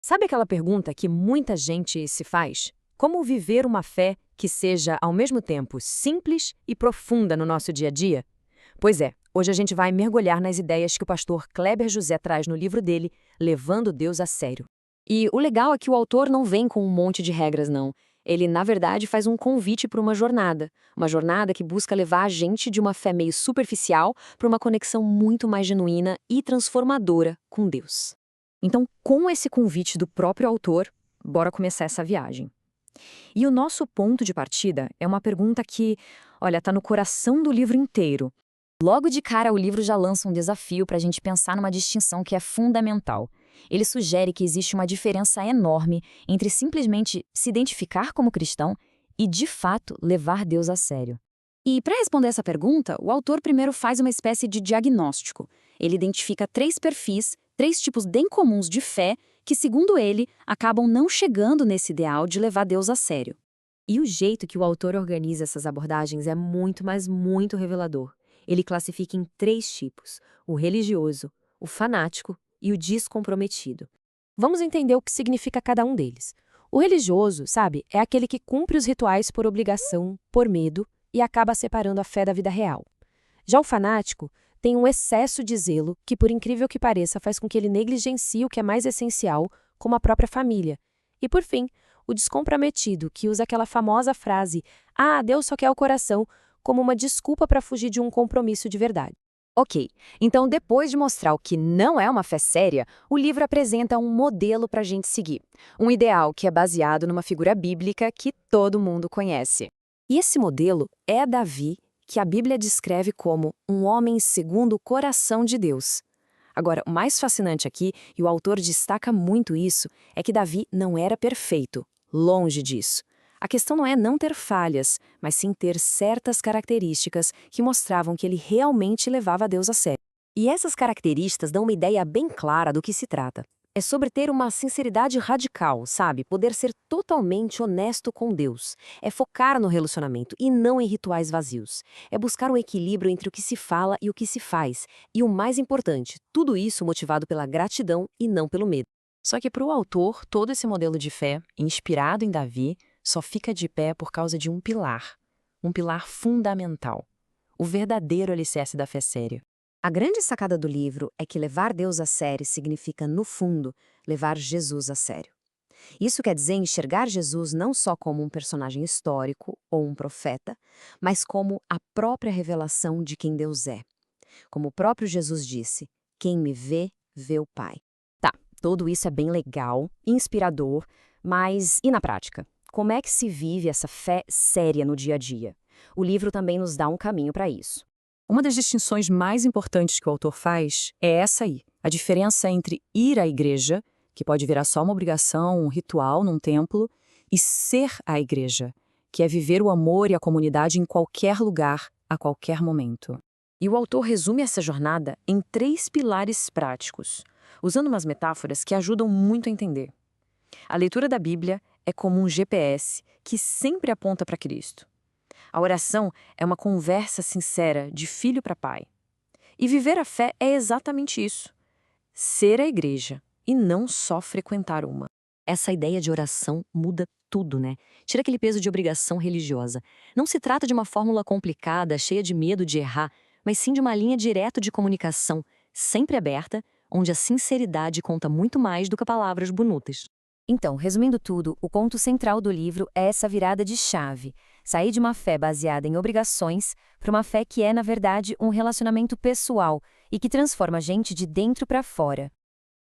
Sabe aquela pergunta que muita gente se faz? Como viver uma fé que seja, ao mesmo tempo, simples e profunda no nosso dia a dia? Pois é, hoje a gente vai mergulhar nas ideias que o pastor Kleber José traz no livro dele, Levando Deus a Sério. E o legal é que o autor não vem com um monte de regras, não. Ele, na verdade, faz um convite para uma jornada que busca levar a gente de uma fé meio superficial para uma conexão muito mais genuína e transformadora com Deus. Então, com esse convite do próprio autor, bora começar essa viagem. E o nosso ponto de partida é uma pergunta que, olha, está no coração do livro inteiro. Logo de cara, o livro já lança um desafio para a gente pensar numa distinção que é fundamental. Ele sugere que existe uma diferença enorme entre simplesmente se identificar como cristão e, de fato, levar Deus a sério. E, para responder essa pergunta, o autor primeiro faz uma espécie de diagnóstico. Ele identifica 3 perfis, 3 tipos bem comuns de fé que, segundo ele, acabam não chegando nesse ideal de levar Deus a sério. E o jeito que o autor organiza essas abordagens é muito, mas muito revelador. Ele classifica em 3 tipos: o religioso, o fanático e o descomprometido. Vamos entender o que significa cada um deles. O religioso, sabe, é aquele que cumpre os rituais por obrigação, por medo, e acaba separando a fé da vida real. Já o fanático tem um excesso de zelo que, por incrível que pareça, faz com que ele negligencie o que é mais essencial, como a própria família. E, por fim, o descomprometido, que usa aquela famosa frase "Ah, Deus só quer o coração", como uma desculpa para fugir de um compromisso de verdade. Ok, então depois de mostrar o que não é uma fé séria, o livro apresenta um modelo para a gente seguir. Um ideal que é baseado numa figura bíblica que todo mundo conhece. E esse modelo é Davi, que a Bíblia descreve como um homem segundo o coração de Deus. Agora, o mais fascinante aqui, e o autor destaca muito isso, é que Davi não era perfeito, longe disso. A questão não é não ter falhas, mas sim ter certas características que mostravam que ele realmente levava Deus a sério. E essas características dão uma ideia bem clara do que se trata. É sobre ter uma sinceridade radical, sabe? Poder ser totalmente honesto com Deus. É focar no relacionamento e não em rituais vazios. É buscar um equilíbrio entre o que se fala e o que se faz. E o mais importante, tudo isso motivado pela gratidão e não pelo medo. Só que para o autor, todo esse modelo de fé, inspirado em Davi, só fica de pé por causa de um pilar fundamental, o verdadeiro alicerce da fé séria. A grande sacada do livro é que levar Deus a sério significa, no fundo, levar Jesus a sério. Isso quer dizer enxergar Jesus não só como um personagem histórico ou um profeta, mas como a própria revelação de quem Deus é. Como o próprio Jesus disse, quem me vê, vê o Pai. Tá, tudo isso é bem legal, inspirador, mas e na prática? Como é que se vive essa fé séria no dia a dia? O livro também nos dá um caminho para isso. Uma das distinções mais importantes que o autor faz é essa aí, a diferença entre ir à igreja, que pode virar só uma obrigação, um ritual num templo, e ser a igreja, que é viver o amor e a comunidade em qualquer lugar, a qualquer momento. E o autor resume essa jornada em 3 pilares práticos, usando umas metáforas que ajudam muito a entender. A leitura da Bíblia é como um GPS que sempre aponta para Cristo. A oração é uma conversa sincera de filho para pai. E viver a fé é exatamente isso. Ser a igreja e não só frequentar uma. Essa ideia de oração muda tudo, né? Tira aquele peso de obrigação religiosa. Não se trata de uma fórmula complicada, cheia de medo de errar, mas sim de uma linha direta de comunicação, sempre aberta, onde a sinceridade conta muito mais do que palavras bonitas. Então, resumindo tudo, o ponto central do livro é essa virada de chave. Sair de uma fé baseada em obrigações para uma fé que é, na verdade, um relacionamento pessoal e que transforma a gente de dentro para fora.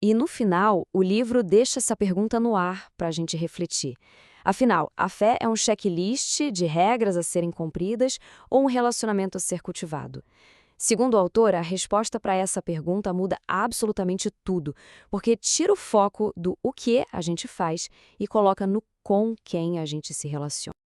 E, no final, o livro deixa essa pergunta no ar para a gente refletir. Afinal, a fé é um checklist de regras a serem cumpridas ou um relacionamento a ser cultivado? Segundo o autor, a resposta para essa pergunta muda absolutamente tudo, porque tira o foco do o que a gente faz e coloca no com quem a gente se relaciona.